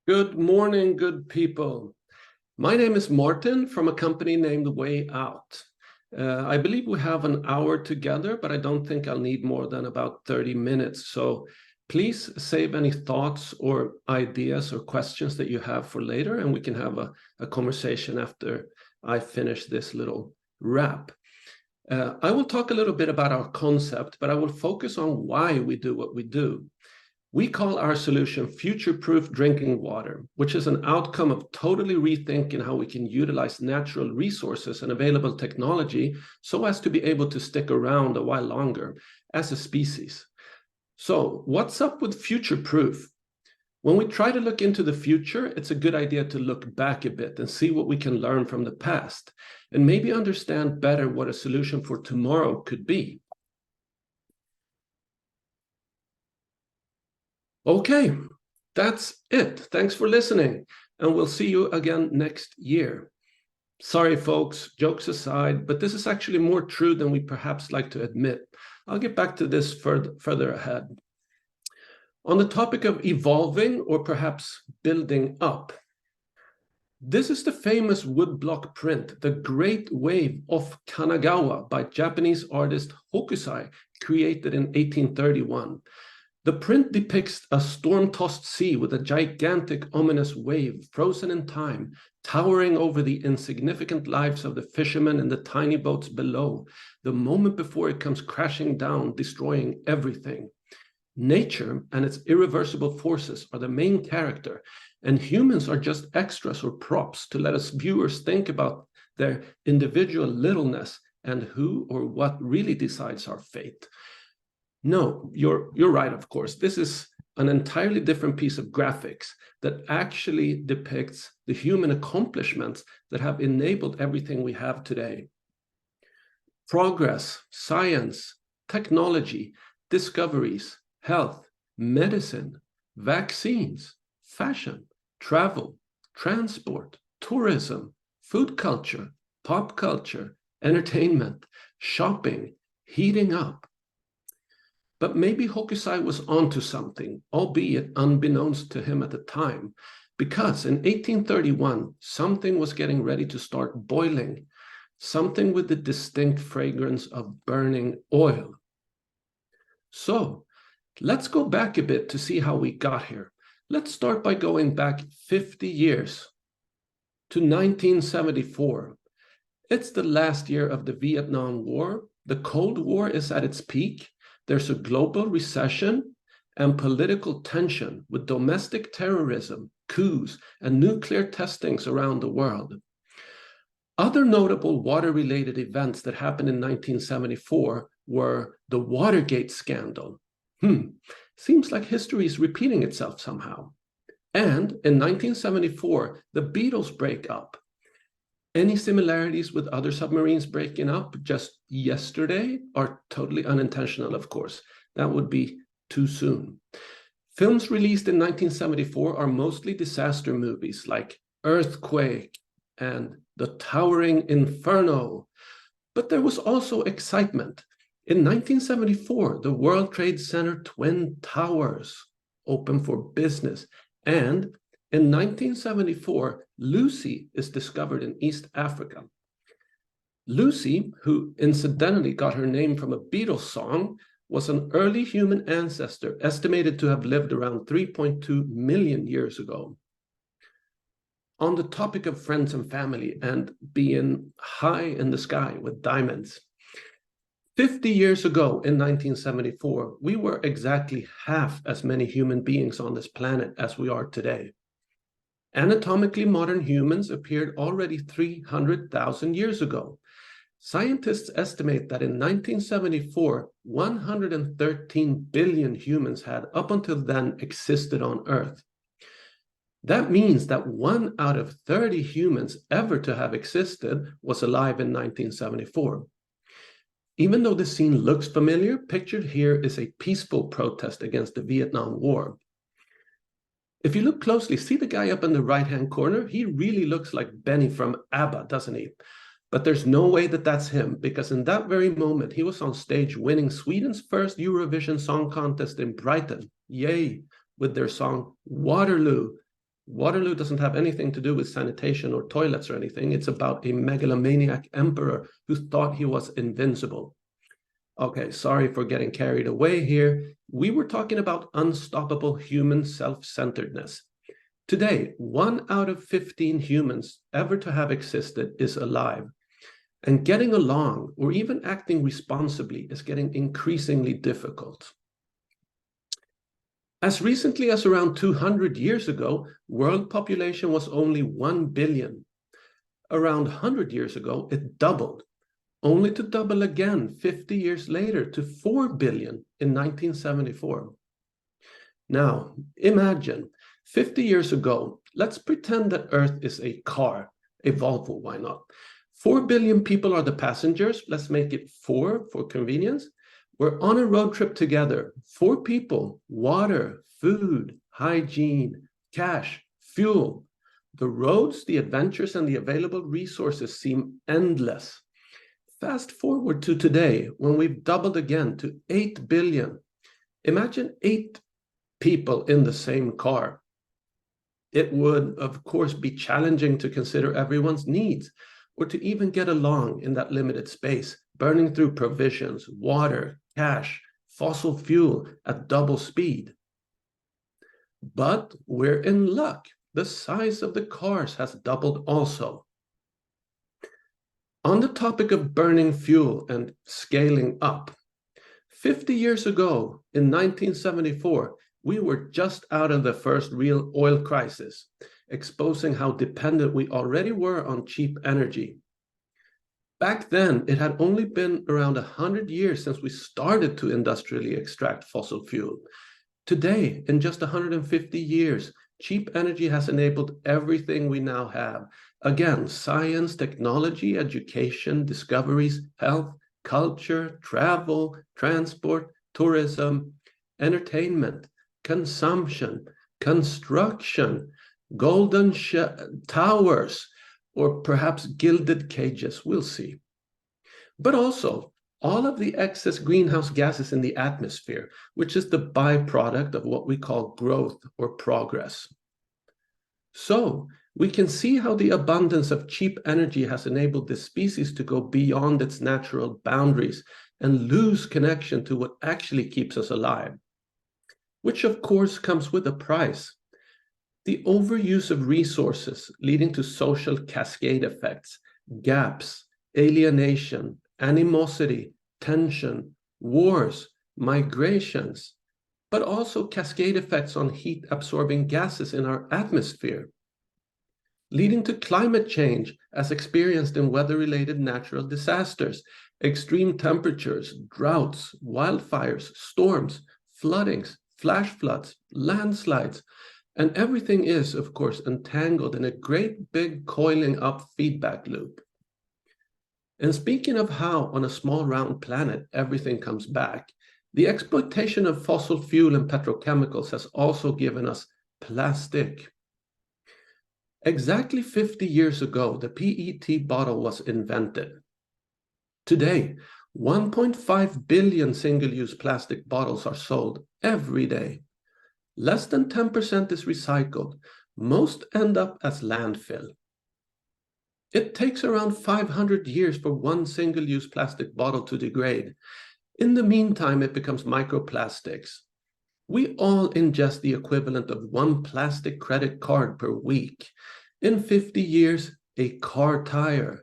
Good morning, good people. My name is Martin from a company named Way Out. I believe we have an hour together, but I don't think I'll need more than about 30 minutes. So please save any thoughts or ideas or questions that you have for later, and we can have a conversation after I finish this little wrap. I will talk a little bit about our concept, but I will focus on why we do what we do. We call our solution future-proof drinking water, which is an outcome of totally rethinking how we can utilize natural resources and available technology so as to be able to stick around a while longer as a species. So what's up with future-proof? When we try to look into the future, it's a good idea to look back a bit and see what we can learn from the past and maybe understand better what a solution for tomorrow could be. Okay, that's it. Thanks for listening, and we'll see you again next year. Sorry, folks, jokes aside, but this is actually more true than we perhaps like to admit. I'll get back to this further ahead. On the topic of evolving or perhaps building up, this is the famous woodblock print, The Great Wave of Kanagawa by Japanese artist Hokusai, created in 1831. The print depicts a storm-tossed sea with a gigantic, ominous wave, frozen in time, towering over the insignificant lives of the fishermen in the tiny boats below, the moment before it comes crashing down, destroying everything. Nature and its irreversible forces are the main character, and humans are just extras or props to let us viewers think about their individual littleness and who or what really decides our fate. No, you're right, of course. This is an entirely different piece of graphics that actually depicts the human accomplishments that have enabled everything we have today. Progress, science, technology, discoveries, health, medicine, vaccines, fashion, travel, transport, tourism, food culture, pop culture, entertainment, shopping, heating up. But maybe Hokusai was onto something, albeit unbeknownst to him at the time, because in 1831, something was getting ready to start boiling, something with the distinct fragrance of burning oil. So let's go back a bit to see how we got here. Let's start by going back 50 years to 1974. It's the last year of the Vietnam War. The Cold War is at its peak. There's a global recession and political tension with domestic terrorism, coups, and nuclear testings around the world. Other notable water-related events that happened in 1974 were the Watergate scandal. Seems like history is repeating itself somehow. And in 1974, the Beatles break up. Any similarities with other submarines breaking up just yesterday are totally unintentional, of course. That would be too soon. Films released in 1974 are mostly disaster movies like Earthquake and The Towering Inferno. But there was also excitement. In 1974, the World Trade Center Twin Towers opened for business, and in 1974, Lucy is discovered in East Africa. Lucy, who incidentally got her name from a Beatles song, was an early human ancestor estimated to have lived around 3.2 million years ago. On the topic of friends and family and being high in the sky with diamonds, 50 years ago in 1974, we were exactly half as many human beings on this planet as we are today. Anatomically modern humans appeared already 300,000 years ago. Scientists estimate that in 1974, 113 billion humans had up until then existed on Earth. That means that 1 out of 30 humans ever to have existed was alive in 1974. Even though the scene looks familiar, pictured here is a peaceful protest against the Vietnam War. If you look closely, see the guy up in the right-hand corner? He really looks like Benny from ABBA, doesn't he? But there's no way that that's him, because in that very moment, he was on stage winning Sweden's first Eurovision Song Contest in Brighton, yay, with their song Waterloo, Waterloo doesn't have anything to do with sanitation or toilets or anything. It's about a megalomaniac emperor who thought he was invincible. Okay, sorry for getting carried away here. We were talking about unstoppable human self-centeredness. Today, 1 out of 15 humans ever to have existed is alive. And getting along or even acting responsibly is getting increasingly difficult. As recently as around 200 years ago, world population was only 1 billion. Around 100 years ago, it doubled, only to double again 50 years later to 4 billion in 1974. Now, imagine 50 years ago, let's pretend that Earth is a car, a Volvo, why not? 4 billion people are the passengers. Let's make it 4 for convenience. We're on a road trip together. 4 people, water, food, hygiene, cash, fuel. The roads, the adventures, and the available resources seem endless. Fast forward to today, when we've doubled again to 8 billion. Imagine 8 people in the same car. It would, of course, be challenging to consider everyone's needs, or to even get along in that limited space, burning through provisions, water, cash, fossil fuel at double speed. But we're in luck. The size of the cars has doubled also. On the topic of burning fuel and scaling up, 50 years ago, in 1974, we were just out of the first real oil crisis, exposing how dependent we already were on cheap energy. Back then, it had only been around 100 years since we started to industrially extract fossil fuel. Today, in just 150 years, cheap energy has enabled everything we now have. Again, science, technology, education, discoveries, health, culture, travel, transport, tourism, entertainment, consumption, construction, golden towers, or perhaps gilded cages, we'll see. But also, all of the excess greenhouse gases in the atmosphere, which is the byproduct of what we call growth or progress. So, we can see how the abundance of cheap energy has enabled this species to go beyond its natural boundaries and lose connection to what actually keeps us alive, which of course comes with a price. The overuse of resources leading to social cascade effects, gaps, alienation, animosity, tension, wars, migrations, but also cascade effects on heat-absorbing gases in our atmosphere, leading to climate change as experienced in weather-related natural disasters, extreme temperatures, droughts, wildfires, storms, floodings, flash floods, landslides, and everything is, of course, entangled in a great big coiling up feedback loop. And speaking of how on a small round planet everything comes back, the exploitation of fossil fuel and petrochemicals has also given us plastic. Exactly 50 years ago, the PET bottle was invented. Today, 1.5 billion single-use plastic bottles are sold every day. Less than 10% is recycled. Most end up as landfill. It takes around 500 years for one single-use plastic bottle to degrade. In the meantime, it becomes microplastics. We all ingest the equivalent of 1 plastic credit card per week. In 50 years, a car tire.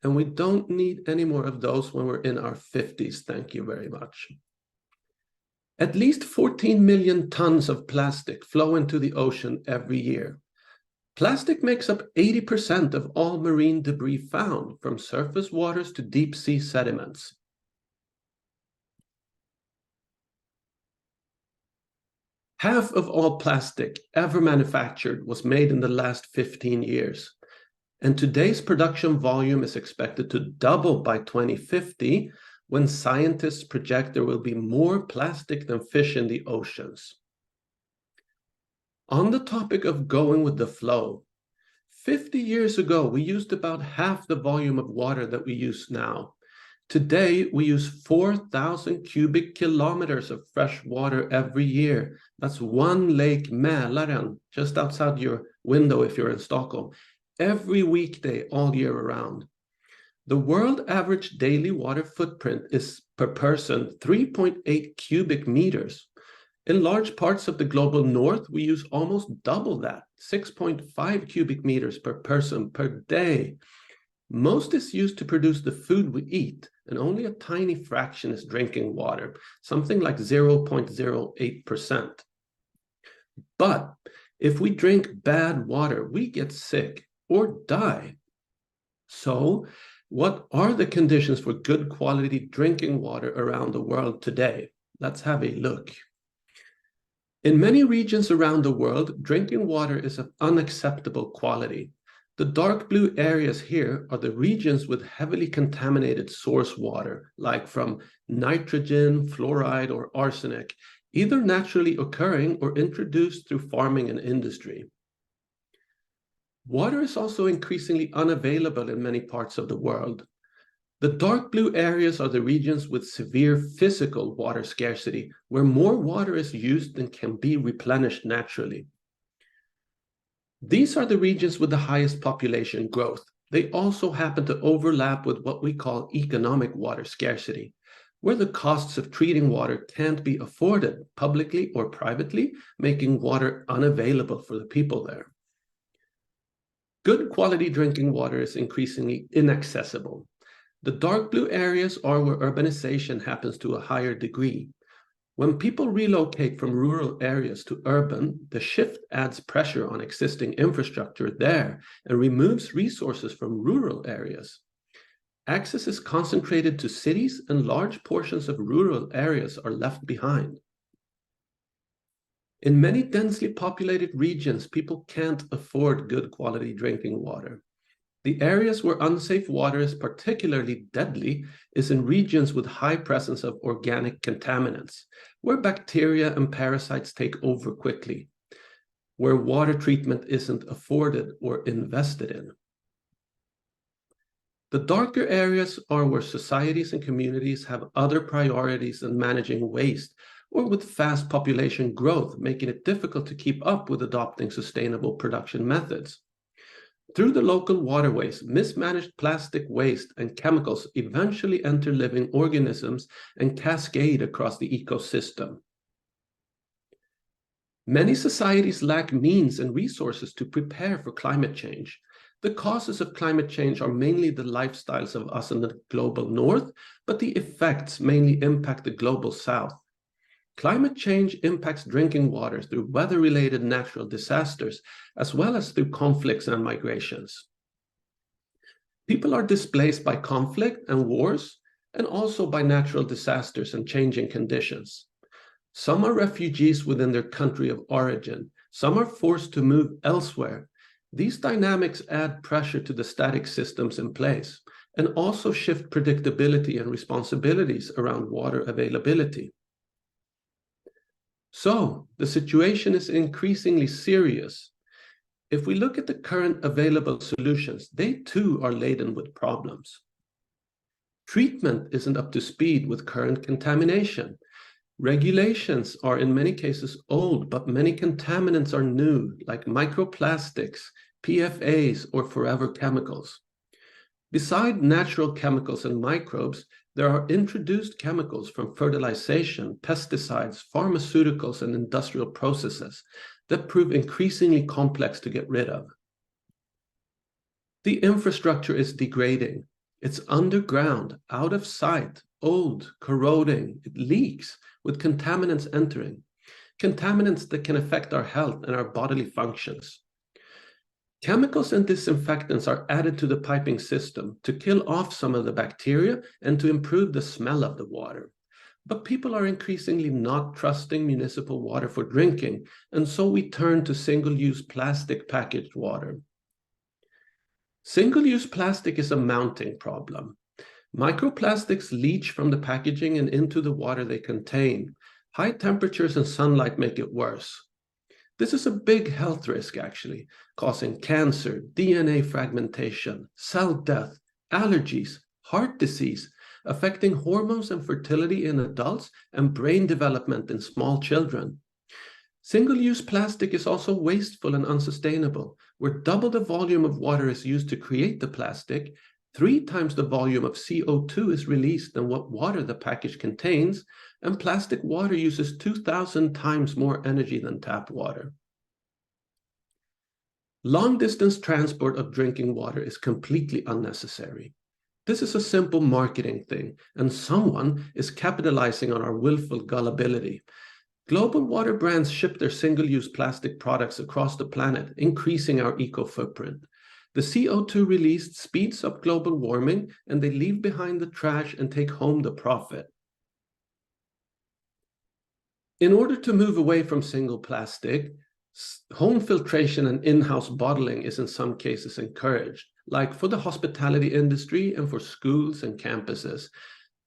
And we don't need any more of those when we're in our 50s. Thank you very much. At least 14 million tons of plastic flow into the ocean every year. Plastic makes up 80% of all marine debris found, from surface waters to deep sea sediments. Half of all plastic ever manufactured was made in the last 15 years. And today's production volume is expected to double by 2050, when scientists project there will be more plastic than fish in the oceans. On the topic of going with the flow, 50 years ago, we used about half the volume of water that we use now. Today, we use 4,000 cubic kilometers of fresh water every year. That's one lake, Mälaren, just outside your window if you're in Stockholm, every weekday all year around. The world average daily water footprint is per person 3.8 cubic meters. In large parts of the global north, we use almost double that, 6.5 cubic meters per person per day. Most is used to produce the food we eat, and only a tiny fraction is drinking water, something like 0.08%. But if we drink bad water, we get sick or die. So, what are the conditions for good quality drinking water around the world today? Let's have a look. In many regions around the world, drinking water is of unacceptable quality. The dark blue areas here are the regions with heavily contaminated source water, like from nitrogen, fluoride, or arsenic, either naturally occurring or introduced through farming and industry. Water is also increasingly unavailable in many parts of the world. The dark blue areas are the regions with severe physical water scarcity, where more water is used than can be replenished naturally. These are the regions with the highest population growth. They also happen to overlap with what we call economic water scarcity, where the costs of treating water can't be afforded publicly or privately, making water unavailable for the people there. Good quality drinking water is increasingly inaccessible. The dark blue areas are where urbanization happens to a higher degree. When people relocate from rural areas to urban, the shift adds pressure on existing infrastructure there and removes resources from rural areas. Access is concentrated to cities, and large portions of rural areas are left behind. In many densely populated regions, people can't afford good quality drinking water. The areas where unsafe water is particularly deadly is in regions with high presence of organic contaminants, where bacteria and parasites take over quickly, where water treatment isn't afforded or invested in. The darker areas are where societies and communities have other priorities than managing waste, or with fast population growth, making it difficult to keep up with adopting sustainable production methods. Through the local waterways, mismanaged plastic waste and chemicals eventually enter living organisms and cascade across the ecosystem. Many societies lack means and resources to prepare for climate change. The causes of climate change are mainly the lifestyles of us in the global north, but the effects mainly impact the global south. Climate change impacts drinking water through weather-related natural disasters, as well as through conflicts and migrations. People are displaced by conflict and wars, and also by natural disasters and changing conditions. Some are refugees within their country of origin. Some are forced to move elsewhere. These dynamics add pressure to the static systems in place, and also shift predictability and responsibilities around water availability. So, the situation is increasingly serious. If we look at the current available solutions, they too are laden with problems. Treatment isn't up to speed with current contamination. Regulations are in many cases old, but many contaminants are new, like microplastics, PFAs, or forever chemicals. Beside natural chemicals and microbes, there are introduced chemicals from fertilization, pesticides, pharmaceuticals, and industrial processes that prove increasingly complex to get rid of. The infrastructure is degrading. It's underground, out of sight, old, corroding. It leaks with contaminants entering, contaminants that can affect our health and our bodily functions. Chemicals and disinfectants are added to the piping system to kill off some of the bacteria and to improve the smell of the water. But people are increasingly not trusting municipal water for drinking, and so we turn to single-use plastic packaged water. Single-use plastic is a mounting problem. Microplastics leach from the packaging and into the water they contain. High temperatures and sunlight make it worse. This is a big health risk, actually, causing cancer, DNA fragmentation, cell death, allergies, heart disease, affecting hormones and fertility in adults and brain development in small children. Single-use plastic is also wasteful and unsustainable, where double the volume of water is used to create the plastic, 3 times the volume of CO2 is released than what water the package contains, and plastic water uses 2,000 times more energy than tap water. Long-distance transport of drinking water is completely unnecessary. This is a simple marketing thing, and someone is capitalizing on our willful gullibility. Global water brands ship their single-use plastic products across the planet, increasing our eco-footprint. The CO2 released speeds up global warming, and they leave behind the trash and take home the profit. In order to move away from single plastic, home filtration and in-house bottling is in some cases encouraged, like for the hospitality industry and for schools and campuses.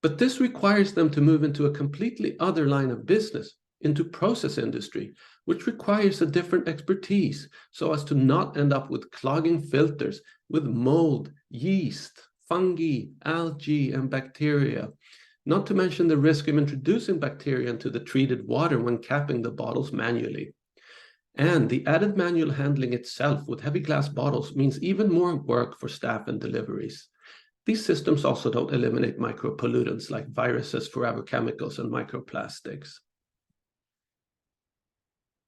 But this requires them to move into a completely other line of business, into process industry, which requires a different expertise so as to not end up with clogging filters with mold, yeast, fungi, algae, and bacteria. Not to mention the risk of introducing bacteria into the treated water when capping the bottles manually. And the added manual handling itself with heavy glass bottles means even more work for staff and deliveries. These systems also don't eliminate micropollutants like viruses, forever chemicals, and microplastics.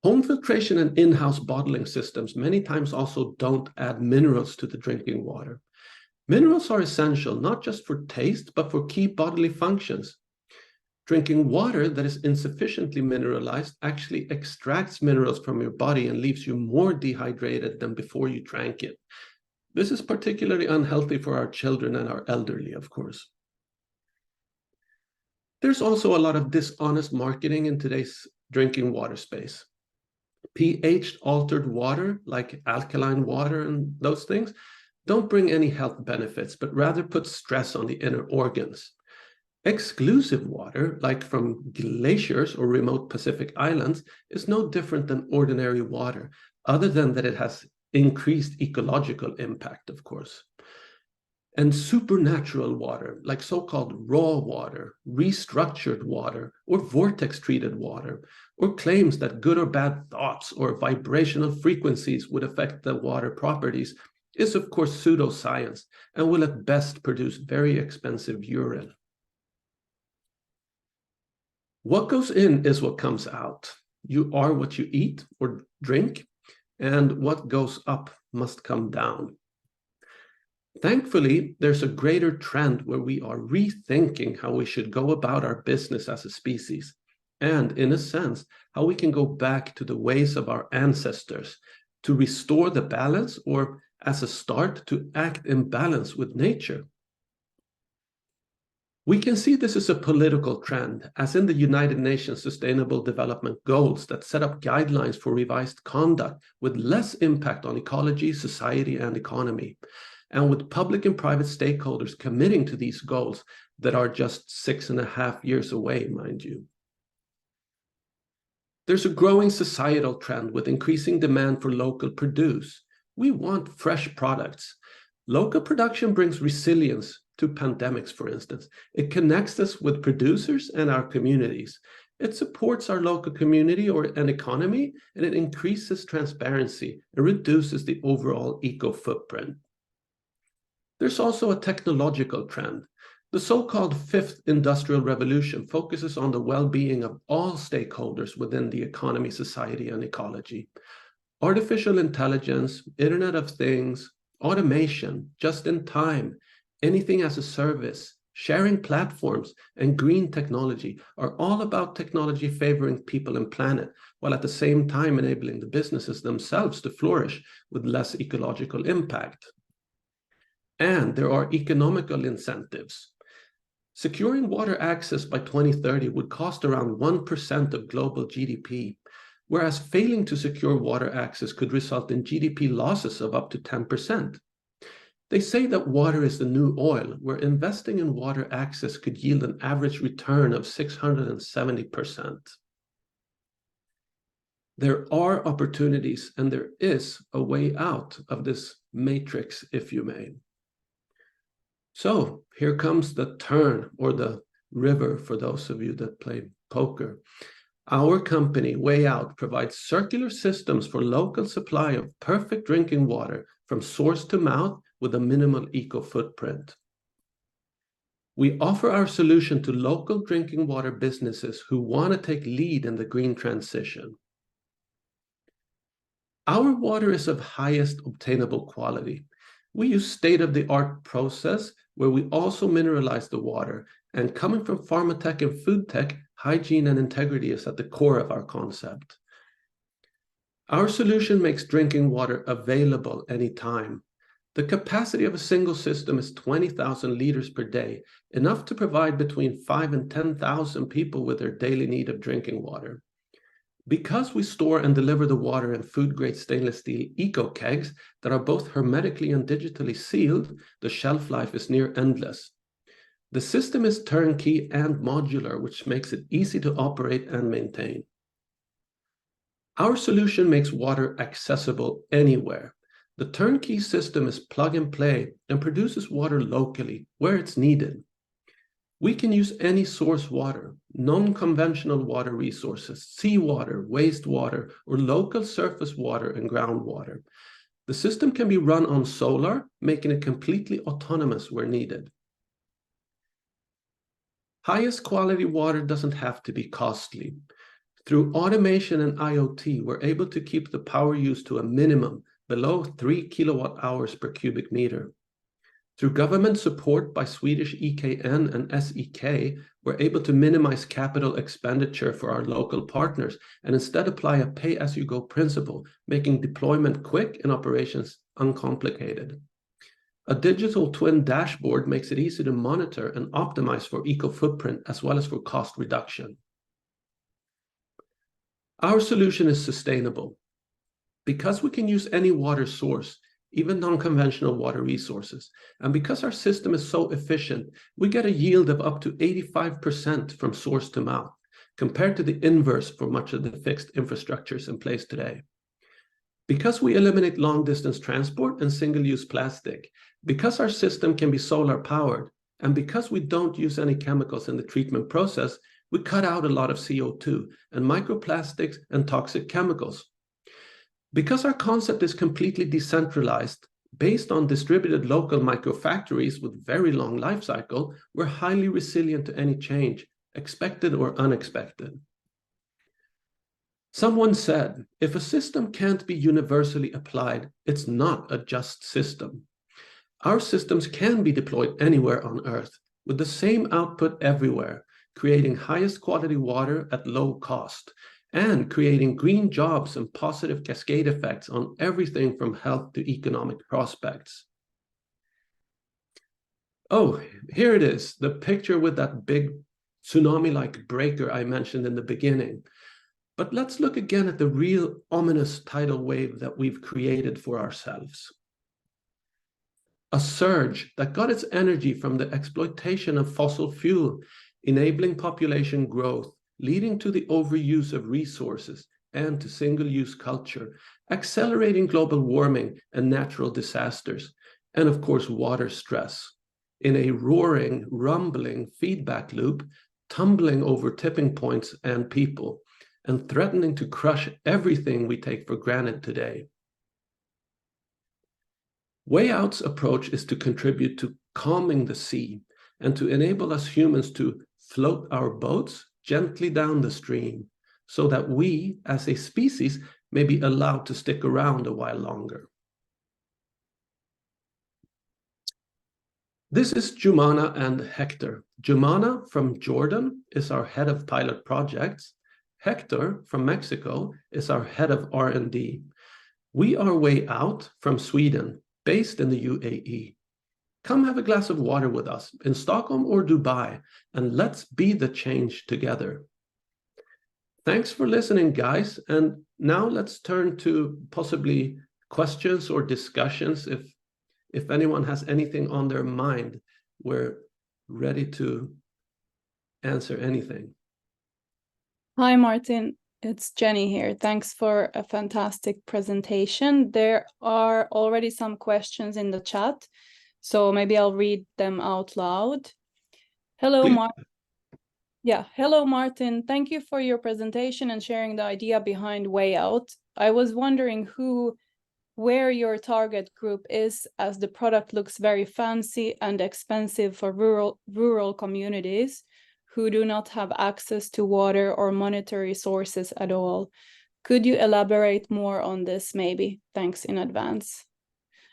Home filtration and in-house bottling systems many times also don't add minerals to the drinking water. Minerals are essential not just for taste, but for key bodily functions. Drinking water that is insufficiently mineralized actually extracts minerals from your body and leaves you more dehydrated than before you drank it. This is particularly unhealthy for our children and our elderly, of course. There's also a lot of dishonest marketing in today's drinking water space. pH-altered water, like alkaline water and those things, don't bring any health benefits, but rather put stress on the inner organs. Exclusive water, like from glaciers or remote Pacific islands, is no different than ordinary water, other than that it has increased ecological impact, of course. And supernatural water, like so-called raw water, restructured water, or vortex-treated water, or claims that good or bad thoughts or vibrational frequencies would affect the water properties, is of course pseudoscience and will at best produce very expensive urine. What goes in is what comes out. You are what you eat or drink, and what goes up must come down. Thankfully, there's a greater trend where we are rethinking how we should go about our business as a species, and in a sense, how we can go back to the ways of our ancestors to restore the balance, or as a start, to act in balance with nature. We can see this as a political trend, as in the United Nations Sustainable Development Goals that set up guidelines for revised conduct with less impact on ecology, society, and economy, and with public and private stakeholders committing to these goals that are just 6.5 years away, mind you. There's a growing societal trend with increasing demand for local produce. We want fresh products. Local production brings resilience to pandemics, for instance. It connects us with producers and our communities. It supports our local community or an economy, and it increases transparency and reduces the overall eco-footprint. There's also a technological trend. The so-called fifth industrial revolution focuses on the well-being of all stakeholders within the economy, society, and ecology. Artificial intelligence, Internet of Things, automation, just-in-time, anything as a service, sharing platforms, and green technology are all about technology favoring people and planet, while at the same time enabling the businesses themselves to flourish with less ecological impact. And there are economical incentives. Securing water access by 2030 would cost around 1% of global GDP, whereas failing to secure water access could result in GDP losses of up to 10%. They say that water is the new oil, where investing in water access could yield an average return of 670%. There are opportunities, and there is a way out of this matrix, if you may. So here comes the turn, or the river for those of you that play poker. Our company, Way Out, provides circular systems for local supply of perfect drinking water from source to mouth with a minimal eco footprint. We offer our solution to local drinking water businesses who want to take lead in the green transition. Our water is of highest obtainable quality. We use state-of-the-art process where we also mineralize the water, and coming from pharma tech and food tech, hygiene and integrity is at the core of our concept. Our solution makes drinking water available anytime. The capacity of a single system is 20,000 liters per day, enough to provide between 5,000 and 10,000 people with their daily need of drinking water. Because we store and deliver the water in food-grade stainless steel eco kegs that are both hermetically and digitally sealed, the shelf life is near endless. The system is turnkey and modular, which makes it easy to operate and maintain. Our solution makes water accessible anywhere. The turnkey system is plug and play and produces water locally where it's needed. We can use any source water, non-conventional water resources, seawater, wastewater, or local surface water and groundwater. The system can be run on solar, making it completely autonomous where needed. Highest quality water doesn't have to be costly. Through automation and IoT, we're able to keep the power use to a minimum, below 3 kilowatt hours per cubic meter. Through government support by Swedish EKN and SEK, we're able to minimize capital expenditure for our local partners and instead apply a pay-as-you-go principle, making deployment quick and operations uncomplicated. A digital twin dashboard makes it easy to monitor and optimize for eco-footprint as well as for cost reduction. Our solution is sustainable. Because we can use any water source, even non-conventional water resources, and because our system is so efficient, we get a yield of up to 85% from source to mouth, compared to the inverse for much of the fixed infrastructures in place today. Because we eliminate long-distance transport and single-use plastic, because our system can be solar-powered, and because we don't use any chemicals in the treatment process, we cut out a lot of CO2 and microplastics and toxic chemicals. Because our concept is completely decentralized, based on distributed local microfactories with very long life cycle, we're highly resilient to any change, expected or unexpected. Someone said, if a system can't be universally applied, it's not a just system. Our systems can be deployed anywhere on Earth, with the same output everywhere, creating highest quality water at low cost, and creating green jobs and positive cascade effects on everything from health to economic prospects. Oh, here it is, the picture with that big tsunami-like breaker I mentioned in the beginning. But let's look again at the real ominous tidal wave that we've created for ourselves. A surge that got its energy from the exploitation of fossil fuel, enabling population growth, leading to the overuse of resources and to single-use culture, accelerating global warming and natural disasters, and of course water stress, in a roaring, rumbling feedback loop, tumbling over tipping points and people, and threatening to crush everything we take for granted today. Way Out's approach is to contribute to calming the sea and to enable us humans to float our boats gently down the stream so that we, as a species, may be allowed to stick around a while longer. This is Jumana and Hector. Jumana from Jordan is our head of pilot projects. Hector from Mexico is our head of R&D. We are Way Out from Sweden, based in the UAE. Come have a glass of water with us in Stockholm or Dubai, and let's be the change together. Thanks for listening, guys. And now let's turn to possibly questions or discussions. If anyone has anything on their mind, we're ready to answer anything. Hi, Martin. It's Jenny here. Thanks for a fantastic presentation. There are already some questions in the chat. So maybe I'll read them out loud. Hello, Please. Hello, Martin. Thank you for your presentation and sharing the idea behind Way Out. I was wondering where your target group is, as the product looks very fancy and expensive for rural communities who do not have access to water or monetary sources at all. Could you elaborate more on this, maybe? Thanks in advance.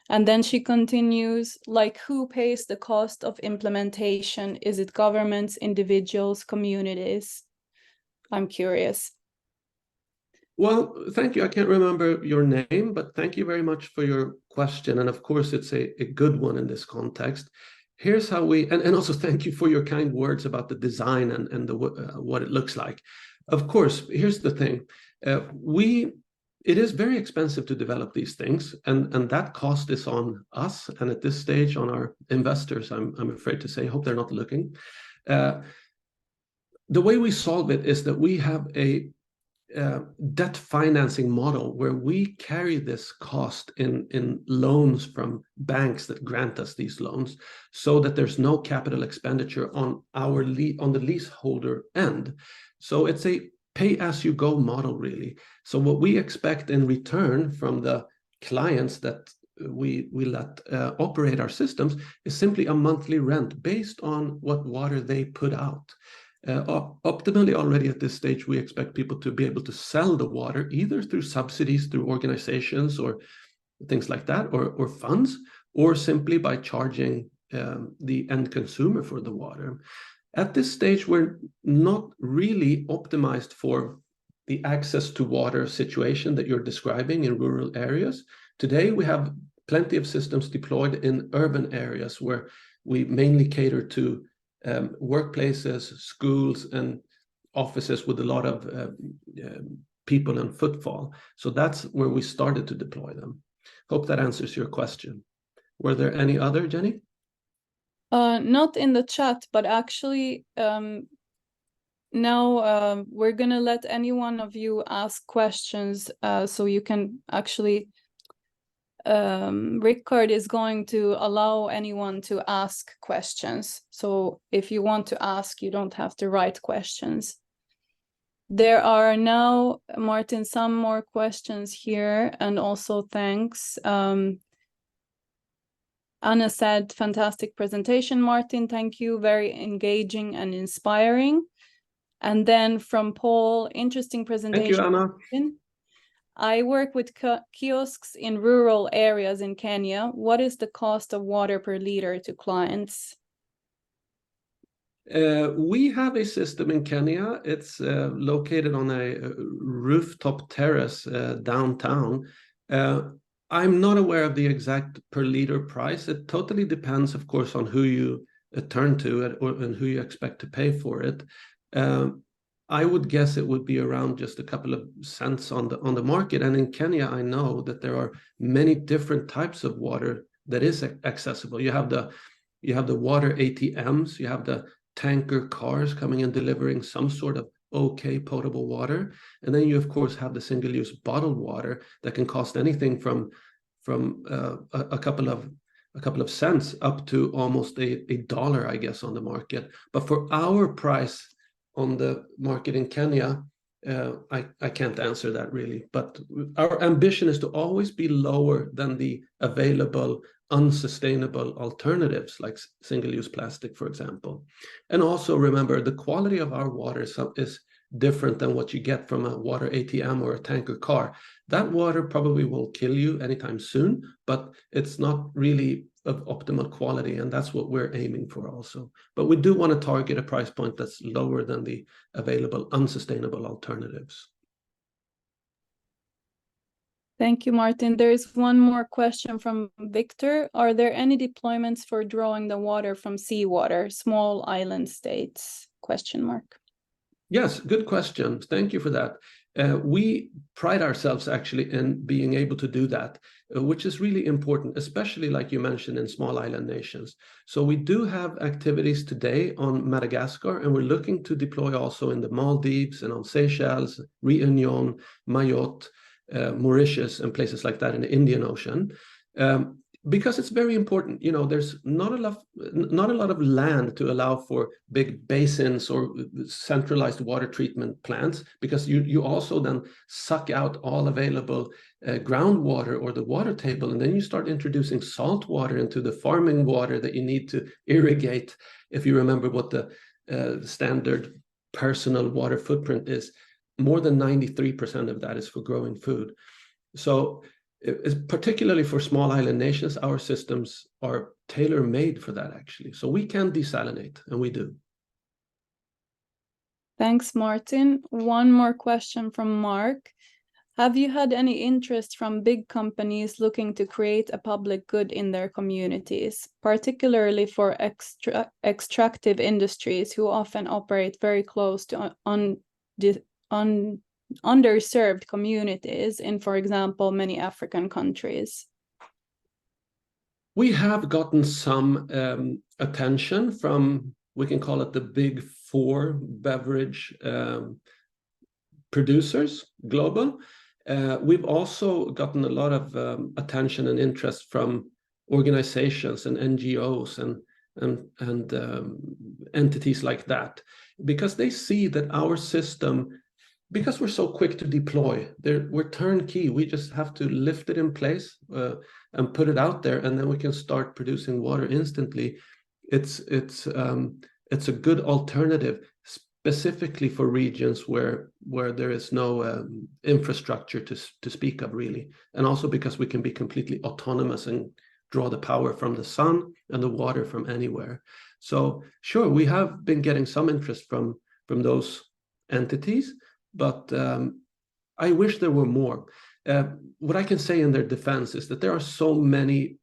And then she continues, like, who pays the cost of implementation? Is it governments, individuals, communities? I'm curious. Well, thank you. I can't remember your name, but thank you very much for your question. And of course, it's a good one in this context. Here's how we, and also thank you for your kind words about the design and what it looks like. Of course, here's the thing. It is very expensive to develop these things, and that cost is on us, and at this stage on our investors, I'm afraid to say. Hope they're not looking. The way we solve it is that we have a debt financing model where we carry this cost in loans from banks that grant us these loans, so that there's no capital expenditure on the leaseholder end. So it's a pay-as-you-go model, really. So what we expect in return from the clients that we let operate our systems is simply a monthly rent based on what water they put out. Optimally, already at this stage, we expect people to be able to sell the water either through subsidies, through organizations or things like that, or funds, or simply by charging the end consumer for the water. At this stage, we're not really optimized for the access to water situation that you're describing in rural areas. Today, we have plenty of systems deployed in urban areas where we mainly cater to workplaces, schools, and offices with a lot of people and footfall. So that's where we started to deploy them. Hope that answers your question. Were there any other, Jenny? Not in the chat, but actually now we're gonna let any one of you ask questions, so you can actually Rickard is going to allow anyone to ask questions. So if you want to ask, you don't have to write questions. There are now, Martin, some more questions here, and also thanks. Anna said, fantastic presentation, Martin. Thank you. Very engaging and inspiring. And then from Paul, interesting presentation. Thank you, Anna. I work with kiosks in rural areas in Kenya. What is the cost of water per liter to clients? We have a system in Kenya. It's located on a rooftop terrace downtown. I'm not aware of the exact per liter price. It totally depends, of course, on who you turn to and who you expect to pay for it. I would guess it would be around just a couple of cents on the market. And in Kenya, I know that there are many different types of water that is accessible. You have the water ATMs, you have the tanker cars coming and delivering some sort of okay potable water, and then you of course have the single-use bottled water that can cost anything from a couple of cents up to almost a dollar, I guess, on the market. But for our price on the market in Kenya, I can't answer that really. But our ambition is to always be lower than the available unsustainable alternatives like single-use plastic, for example. And also remember, the quality of our water is different than what you get from a water ATM or a tanker car. That water probably won't kill you anytime soon, but it's not really of optimal quality, and that's what we're aiming for also. But we do want to target a price point that's lower than the available unsustainable alternatives. Thank you, Martin. There is one more question from Victor. Are there any deployments for drawing the water from seawater, small island states? ? Yes, good question. Thank you for that. We pride ourselves actually in being able to do that, which is really important, especially like you mentioned in small island nations. So we do have activities today on Madagascar, and we're looking to deploy also in the Maldives and on Seychelles, Réunion, Mayotte, Mauritius, and places like that in the Indian Ocean. because it's very important. You know, there's not a lot of land to allow for big basins or centralized water treatment plants, because you also then suck out all available groundwater or the water table, and then you start introducing salt water into the farming water that you need to irrigate. If you remember what the standard personal water footprint is, more than 93% of that is for growing food. So particularly for small island nations, our systems are tailor-made for that, actually. So we can desalinate, and we do. Thanks, Martin. One more question from Mark. Have you had any interest from big companies looking to create a public good in their communities, particularly for extractive industries who often operate very close to underserved communities in, for example, many African countries? We have gotten some attention from, we can call it the big four beverage producers, global. We've also gotten a lot of attention and interest from organizations and NGOs and entities like that, because they see that our system, because we're so quick to deploy, we're turnkey. We just have to lift it in place and put it out there, and then we can start producing water instantly. It's a good alternative, specifically for regions where there is no infrastructure to speak of, really, and also because we can be completely autonomous and draw the power from the sun and the water from anywhere. So sure, we have been getting some interest from those entities, but I wish there were more. What I can say in their defense is that there are so many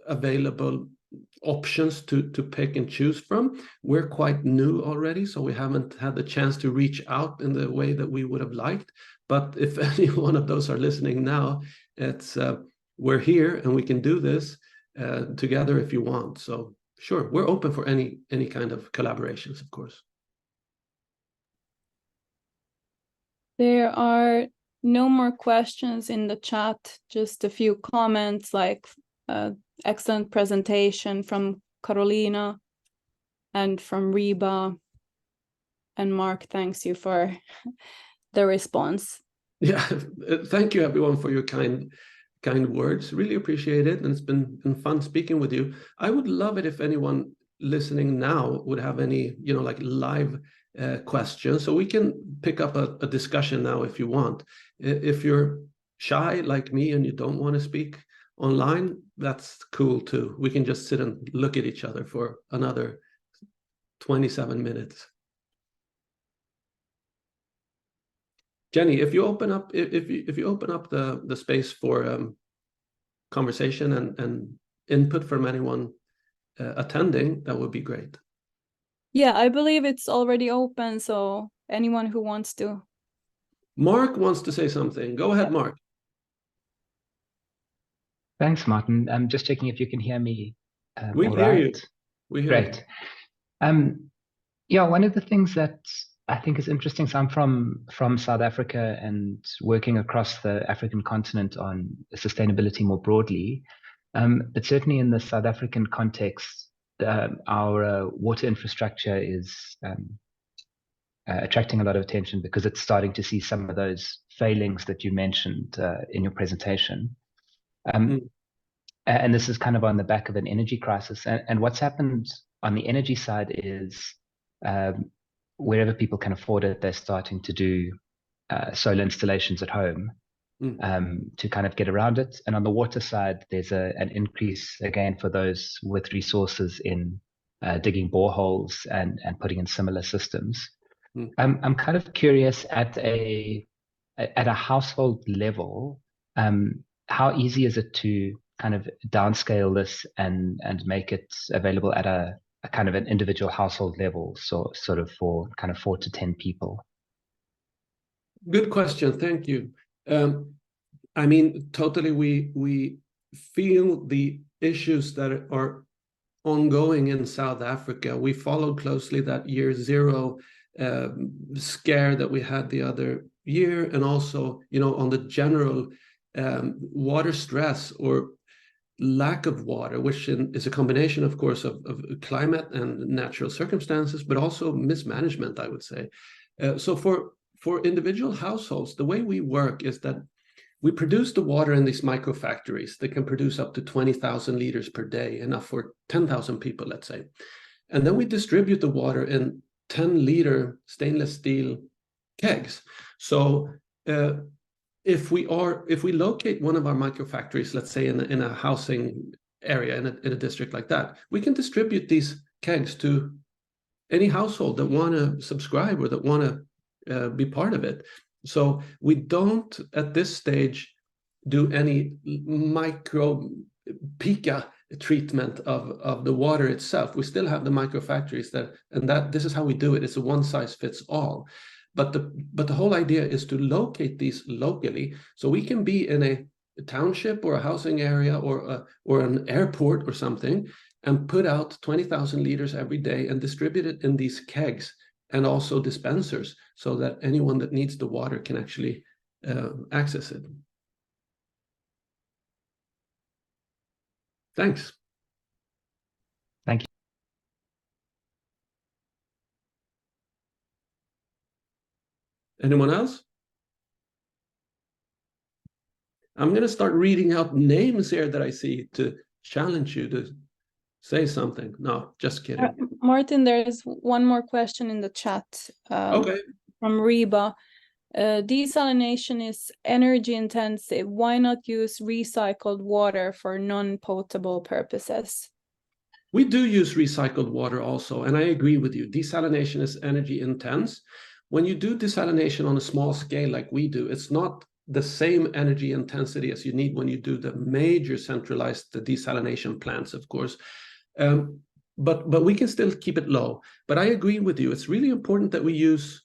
available options to pick and choose from. We're quite new already, so we haven't had the chance to reach out in the way that we would have liked. But if any one of those are listening now, it's we're here and we can do this together if you want. So sure, we're open for any kind of collaborations, of course. There are no more questions in the chat, just a few comments like excellent presentation from Carolina and from Reba. And Mark thanks you for the response. Yeah, thank you everyone for your kind words. Really appreciate it. And it's been fun speaking with you. I would love it if anyone listening now would have any, like live questions, so we can pick up a discussion now if you want. If you're shy like me and you don't want to speak online, that's cool too. We can just sit and look at each other for another 27 minutes. Jenny, if you open up the space for conversation and input from anyone attending, that would be great. Yeah, I believe it's already open, so anyone who wants to. Mark wants to say something. Go ahead, Mark. Thanks, Martin. I'm just checking if you can hear me. We hear you. We hear Great. Yeah, one of the things that I think is interesting, so I'm from South Africa and working across the African continent on sustainability more broadly. But certainly in the South African context, our water infrastructure is attracting a lot of attention because it's starting to see some of those failings that you mentioned in your presentation. And this is kind of on the back of an energy crisis. And what's happened on the energy side is wherever people can afford it, they're starting to do solar installations at home to kind of get around it. And on the water side, there's an increase, again, for those with resources in digging boreholes and putting in similar systems. I'm kind of curious at a household level, how easy is it to kind of downscale this and make it available at a kind of an individual household level, so sort of for kind of 4 to 10 people? Good question. Thank you. I mean, totally, we feel the issues that are ongoing in South Africa. We followed closely that year zero scare that we had the other year, and also, on the general water stress or lack of water, which is a combination, of course, of climate and natural circumstances, but also mismanagement, I would say. So for individual households, the way we work is that we produce the water in these micro factories that can produce up to 20,000 liters per day, enough for 10,000 people, let's say. And then we distribute the water in 10-liter stainless steel kegs. So if we locate one of our microfactories, let's say in a housing area in a district like that, we can distribute these kegs to any household that want to subscribe or that want to be part of it. So we don't at this stage do any micro pica treatment of the water itself. We still have the microfactories this is how we do it. It's a one size fits all. But the whole idea is to locate these locally, so we can be in a township or a housing area or an airport or something, and put out 20,000 liters every day and distribute it in these kegs and also dispensers, so that anyone that needs the water can actually access it. Thanks. Thank you. Anyone else? I'm going to start reading out names here that I see to challenge you to say something. No, just kidding. Martin, there is one more question in the chat Okay. from Reba. Desalination is energy intensive. Why not use recycled water for non-potable purposes? We do use recycled water also, and I agree with you. Desalination is energy intense. When you do desalination on a small scale like we do, it's not the same energy intensity as you need when you do the major centralized desalination plants, of course. But we can still keep it low. But I agree with you. It's really important that we use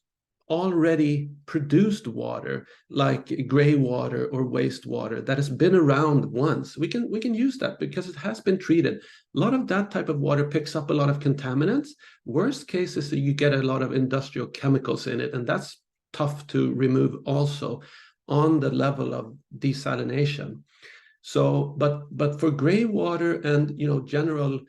already produced water, like gray water or wastewater that has been around once. We can use that because it has been treated. A lot of that type of water picks up a lot of contaminants. Worst case is that you get a lot of industrial chemicals in it, and that's tough to remove also on the level of desalination. So, but for gray water and general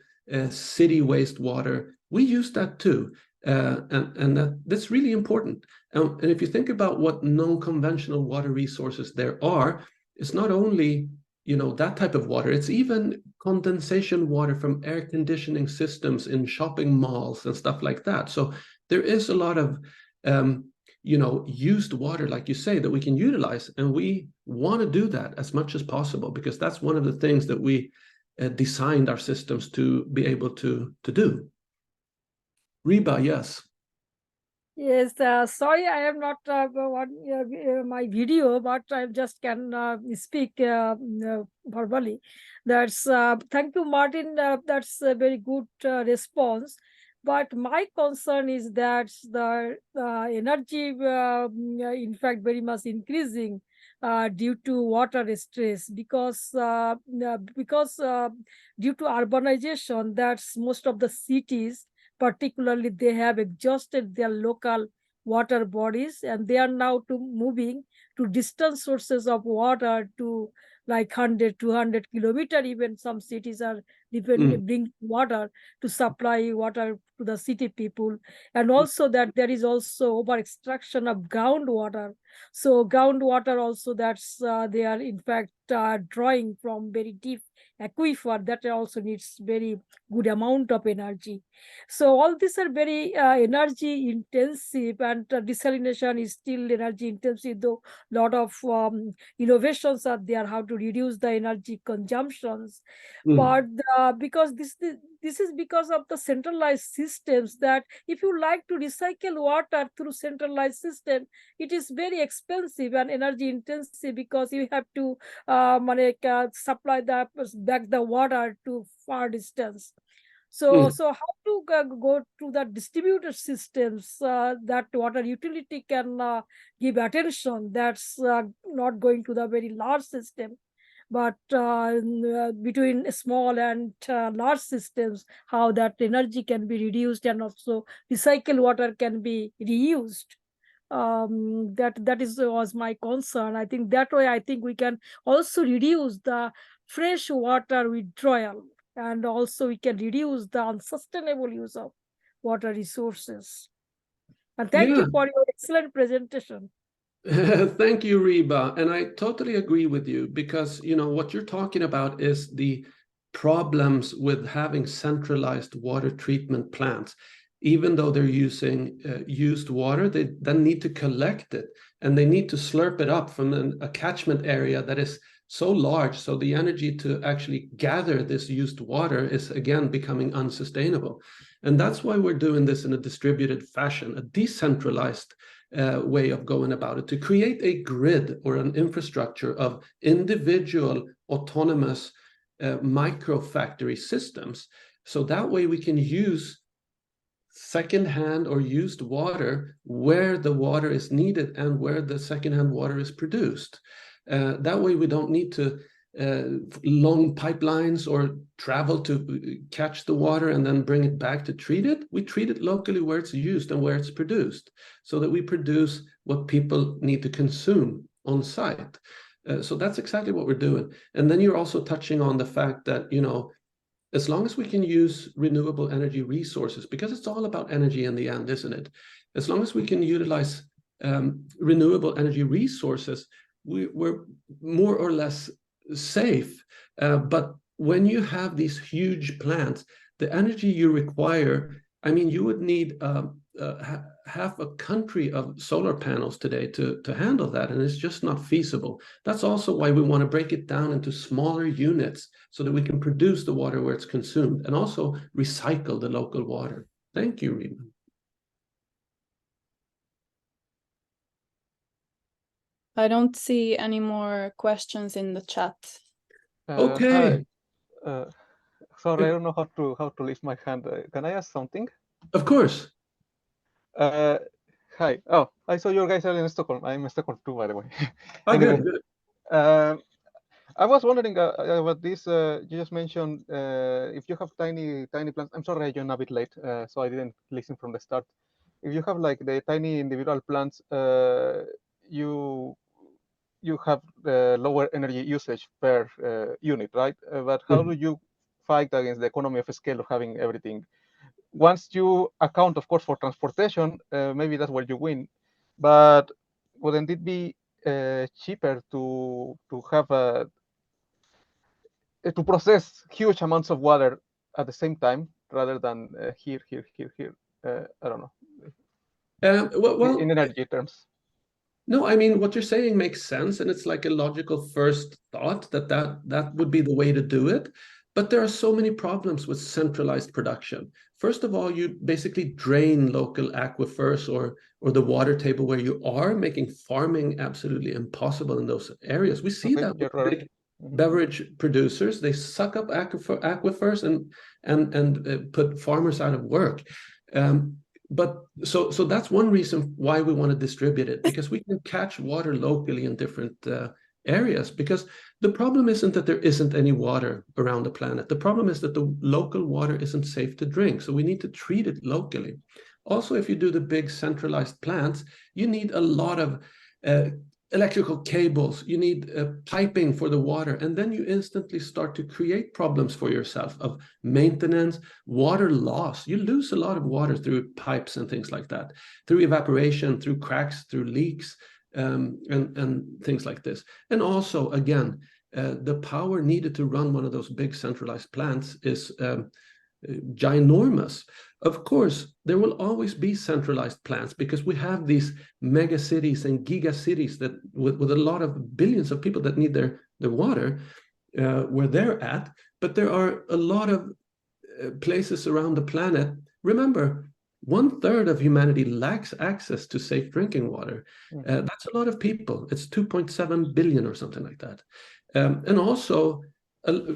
city wastewater, we use that too. And that's really important. And if you think about what non-conventional water resources there are, it's not only that type of water, it's even condensation water from air conditioning systems in shopping malls and stuff like that. So there is a lot of used water, like you say, that we can utilize, and we want to do that as much as possible, because that's one of the things that we designed our systems to be able to do. Reba, yes. Yes, sorry, I am not on my video, but I just can speak verbally. That's thank you, Martin. That's a very good response. But my concern is that the energy, in fact, very much increasing due to water stress, because due to urbanization, that's most of the cities, particularly, they have exhausted their local water bodies, and they are now moving to distant sources of water to like 100, 200 kilometers. Even some cities are bring water to supply water to the city people. And also that there is also over extraction of groundwater. So groundwater also, that's they are in fact drawing from very deep aquifer that also needs very good amount of energy. So all these are very energy intensive, and desalination is still energy intensive, though lot of innovations are there how to reduce the energy consumptions. But because this is because of the centralized systems, that if you like to recycle water through centralized system, it is very expensive and energy intensive, because you have to supply back the water to far distance. So how to go to the distributed systems that water utility can give attention, that's not going to the very large system, but between small and large systems, how that energy can be reduced, and also recycled water can be reused. That was my concern. I think that way, I think we can also reduce the fresh water withdrawal, and also we can reduce the unsustainable use of water resources. And thank Yeah. you for your excellent presentation. Thank you, Reba. And I totally agree with you because, what you're talking about is the problems with having centralized water treatment plants. Even though they're using used water, they then need to collect it and they need to slurp it up from a catchment area that is so large. So the energy to actually gather this used water is again becoming unsustainable. And that's why we're doing this in a distributed fashion, a decentralized way of going about it, to create a grid or an infrastructure of individual autonomous micro factory systems. So that way we can use secondhand or used water where the water is needed and where the secondhand water is produced. That way we don't need to long pipelines or travel to catch the water and then bring it back to treat it. We treat it locally where it's used and where it's produced, so that we produce what people need to consume on site. So that's exactly what we're doing. And then you're also touching on the fact that, as long as we can use renewable energy resources, because it's all about energy in the end, isn't it? As long as we can utilize renewable energy resources, we're more or less safe. But when you have these huge plants, the energy you require, I mean, you would need half a country of solar panels today to handle that, and it's just not feasible. That's also why we want to break it down into smaller units so that we can produce the water where it's consumed and also recycle the local water. Thank you, Rima. I don't see any more questions in the chat. Okay. Hi. Sorry, I don't know how to lift my hand. Can I ask something? Of course. Hi. Oh, I saw your guys are in Stockholm. I'm in Stockholm too, by the way. Oh, Anyway, good. I was wondering about this. You just mentioned if you have tiny plants. I'm sorry, I joined a bit late, so I didn't listen from the start. If you have like the tiny individual plants, you have lower energy usage per unit, right? But how do you fight against the economy of scale of having everything? Once you account, of course, for transportation, maybe that's where you win. But wouldn't it be cheaper to have to process huge amounts of water at the same time rather than here? I don't know. Well, in energy terms. No, I mean, what you're saying makes sense, and it's like a logical first thought that would be the way to do it. But there are so many problems with centralized production. First of all, you basically drain local aquifers or the water table where you are, making farming absolutely impossible in those areas. We see that with big beverage producers. They suck up aquifers and put farmers out of work. But so that's one reason why we want to distribute it, because we can catch water locally in different areas. Because the problem isn't that there isn't any water around the planet. The problem is that the local water isn't safe to drink. So we need to treat it locally. Also, if you do the big centralized plants, you need a lot of electrical cables, you need piping for the water, and then you instantly start to create problems for yourself of maintenance, water loss. You lose a lot of water through pipes and things like that, through evaporation, through cracks, through leaks, and things like this. And also, again, the power needed to run one of those big centralized plants is ginormous. Of course, there will always be centralized plants because we have these mega cities and giga cities that with a lot of billions of people that need their water where they're at. But there are a lot of places around the planet. Remember, 1/3 of humanity lacks access to safe drinking water. That's a lot of people. It's 2.7 billion or something like that. And also,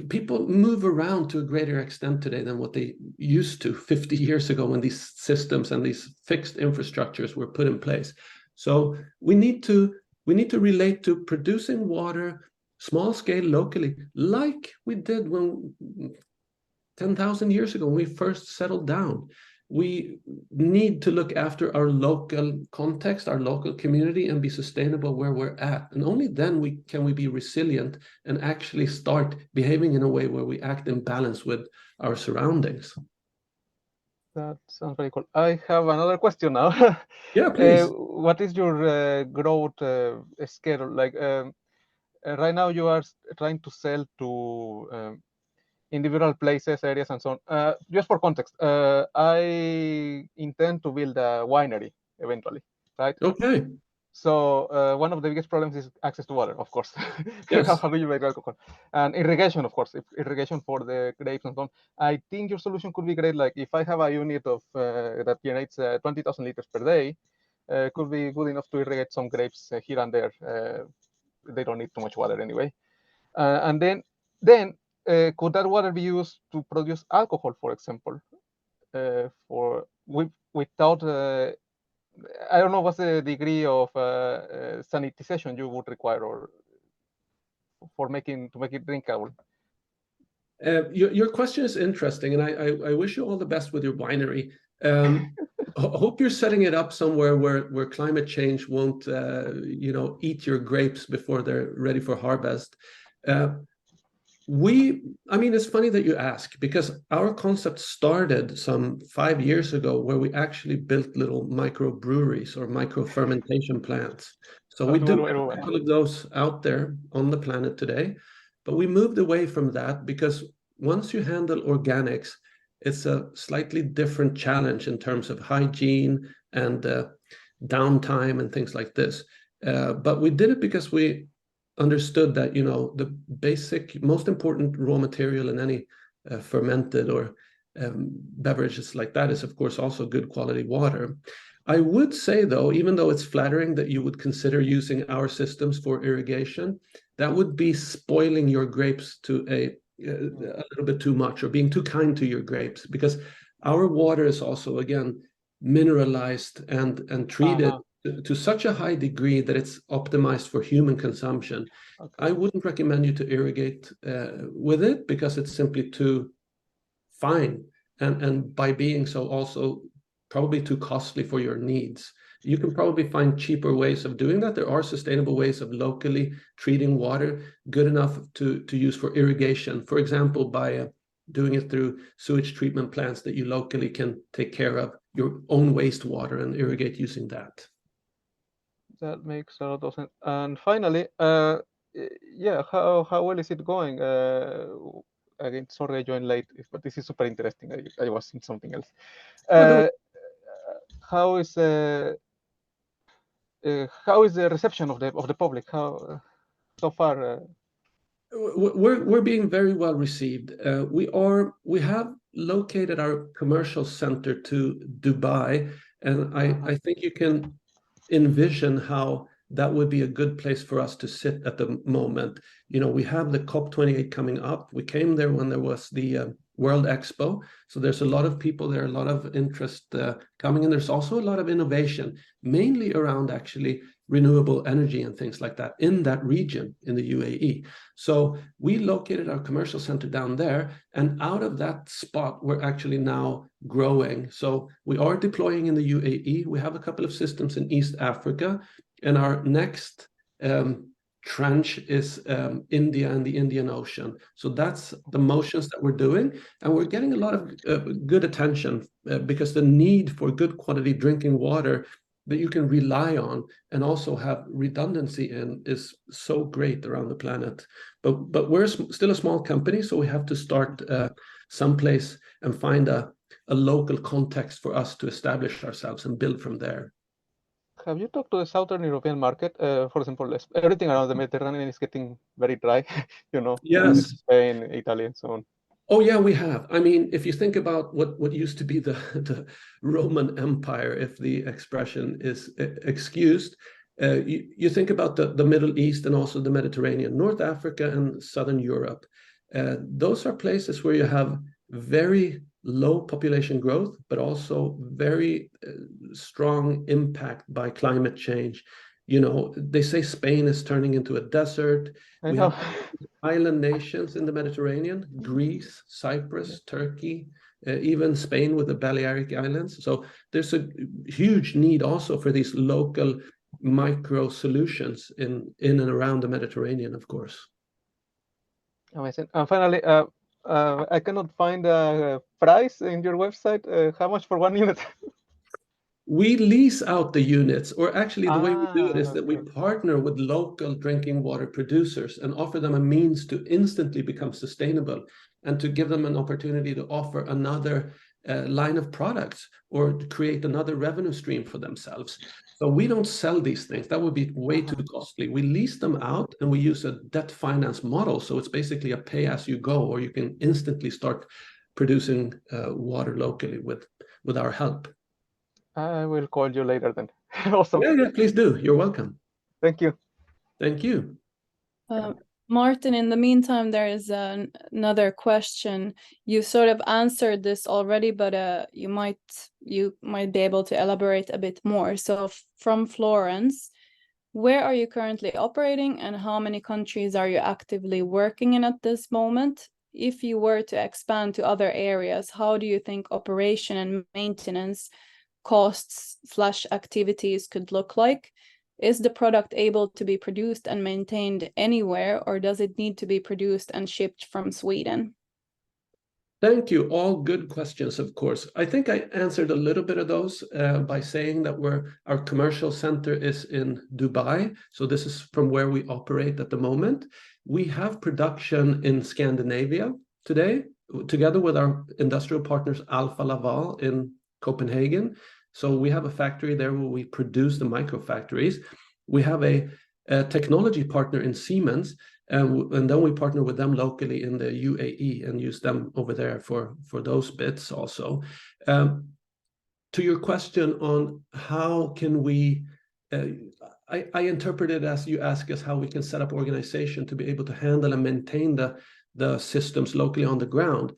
people move around to a greater extent today than what they used to 50 years ago when these systems and these fixed infrastructures were put in place. So we need to relate to producing water small scale locally, like we did when 10,000 years ago when we first settled down. we need to look after our local context, our local community, and be sustainable where we're at. And only then can we be resilient and actually start behaving in a way where we act in balance with our surroundings. That sounds very cool. I have another question now. Yeah, please. What is your growth schedule? Like right now, you are trying to sell to individual places, areas, and so on. Just for context, I intend to build a winery eventually, right? Okay. So one of the biggest problems is access to water, of course. Yes. How do you make alcohol? And irrigation, of course, irrigation for the grapes and so on. I think your solution could be great. Like if I have a unit of that generates 20,000 liters per day, could be good enough to irrigate some grapes here and there. They don't need too much water anyway. And then could that water be used to produce alcohol, for example, without I don't know what's the degree of sanitization you would require or to make it drinkable. Your question is interesting, and I wish you all the best with your winery. Hope you're setting it up somewhere where climate change won't eat your grapes before they're ready for harvest. I mean, it's funny that you ask, because our concept started some 5 years ago, where we actually built little microbreweries or micro fermentation plants. So we do have a couple of those out there on the planet today, but we moved away from that because once you handle organics, it's a slightly different challenge in terms of hygiene and downtime and things like this. But we did it because we understood that, the basic, most important raw material in any fermented or beverages like that is, of course, also good quality water. I would say, though, even though it's flattering that you would consider using our systems for irrigation, that would be spoiling your grapes to a little bit too much, or being too kind to your grapes, because our water is also, again, mineralized and treated to such a high degree that it's optimized for human consumption. Okay. I wouldn't recommend you to irrigate with it, because it's simply too fine, and by being so also probably too costly for your needs. You can probably find cheaper ways of doing that. There are sustainable ways of locally treating water good enough to use for irrigation, for example, by doing it through sewage treatment plants that you locally can take care of your own wastewater and irrigate using that. That makes a lot of sense. And finally, how well is it going? Again, sorry I joined late, but this is super interesting. I was in something else. How is the reception of the public? How so far? We're being very well received. We have located our commercial center to Dubai, and I think you can envision how that would be a good place for us to sit at the moment. We have the COP28 coming up. We came there when there was the World Expo. So there's a lot of people there, a lot of interest coming in. There's also a lot of innovation, mainly around actually renewable energy and things like that in that region in the UAE. So we located our commercial center down there, and out of that spot, we're actually now growing. So we are deploying in the UAE. We have a couple of systems in East Africa, and our next tranche is India and the Indian Ocean. So that's the motions that we're doing, and we're getting a lot of good attention because the need for good quality drinking water that you can rely on and also have redundancy in is so great around the planet. But we're still a small company, so we have to start someplace and find a local context for us to establish ourselves and build from there. Have you talked to the Southern European market? For example, everything around the Mediterranean is getting very dry, Yes. Spain, Italy, and so on. Oh, yeah, we have. I mean, if you think about what used to be the Roman Empire, if the expression is excused, you think about the Middle East and also the Mediterranean, North Africa and Southern Europe. Those are places where you have very low population growth, but also very strong impact by climate change. They say Spain is turning into a desert. We have island nations in the Mediterranean, Greece, Cyprus, Turkey, even Spain with the Balearic Islands. So there's a huge need also for these local micro solutions in and around the Mediterranean, of course. Amazing. And finally, I cannot find a price in your website. How much for 1 unit? We lease out the units, or actually the way we do it is that we Okay. partner with local drinking water producers and offer them a means to instantly become sustainable and to give them an opportunity to offer another line of products or to create another revenue stream for themselves. So we don't sell these things. That would be way too costly. We lease them out and we use a debt finance model. So it's basically a pay as you go, or you can instantly start producing water locally with our help. I will call you later then. Awesome. Yeah, please do. You're welcome. Thank you. Thank you. Martin, in the meantime, there is another question. You sort of answered this already, but you might be able to elaborate a bit more. So from Florence, where are you currently operating and how many countries are you actively working in at this moment? If you were to expand to other areas, how do you think operation and maintenance costs/activities could look like? Is the product able to be produced and maintained anywhere, or does it need to be produced and shipped from Sweden? Thank you. All good questions, of course. I think I answered a little bit of those by saying that our commercial center is in Dubai. So this is from where we operate at the moment. We have production in Scandinavia today, together with our industrial partners Alfa Laval in Copenhagen. So we have a factory there where we produce the microfactories. We have a technology partner in Siemens, and then we partner with them locally in the UAE and use them over there for those bits also. To your question on how can we, I interpret it as you ask us how we can set up organization to be able to handle and maintain the systems locally on the ground.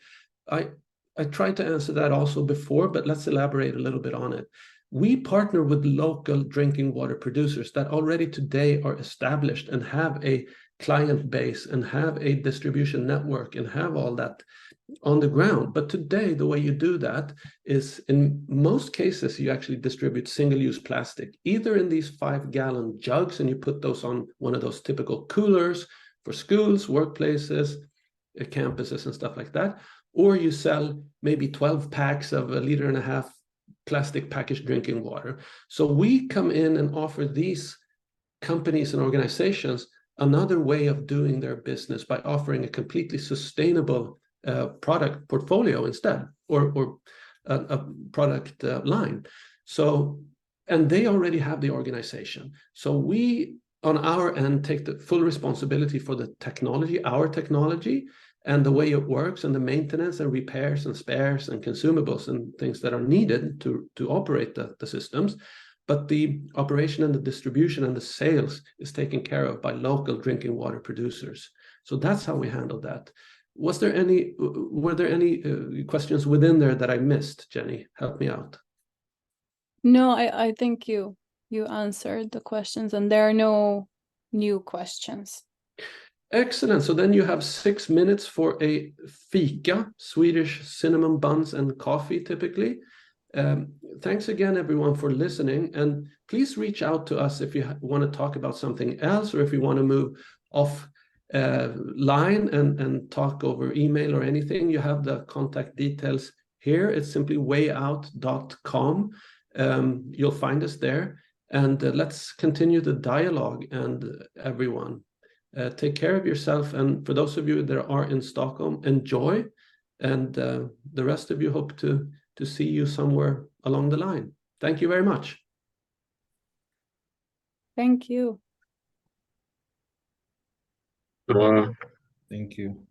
I tried to answer that also before, but let's elaborate a little bit on it. We partner with local drinking water producers that already today are established and have a client base and have a distribution network and have all that on the ground. But today, the way you do that is in most cases, you actually distribute single-use plastic, either in these 5-gallon jugs, and you put those on one of those typical coolers for schools, workplaces, campuses, and stuff like that. Or you sell maybe 12 packs of 1.5 liter plastic packaged drinking water. So we come in and offer these companies and organizations another way of doing their business by offering a completely sustainable product portfolio instead, or a product line. So, and they already have the organization. So we, on our end, take the full responsibility for the technology, our technology, and the way it works, and the maintenance and repairs and spares and consumables and things that are needed to operate the systems. But the operation and the distribution and the sales is taken care of by local drinking water producers. So that's how we handle that. Were there any questions within there that I missed, Jenny? Help me out. No, I think you answered the questions, and there are no new questions. Excellent. So then you have 6 minutes for a fika, Swedish cinnamon buns and coffee typically. Thanks again, everyone, for listening. And please reach out to us if you want to talk about something else, or if you want to move off line and talk over email or anything. You have the contact details here. It's simply wayout.com. You'll find us there. And let's continue the dialogue. And everyone, take care of yourself. And for those of you that are in Stockholm, enjoy. And the rest of you hope to see you somewhere along the line. Thank you very much. Thank you. Thank you.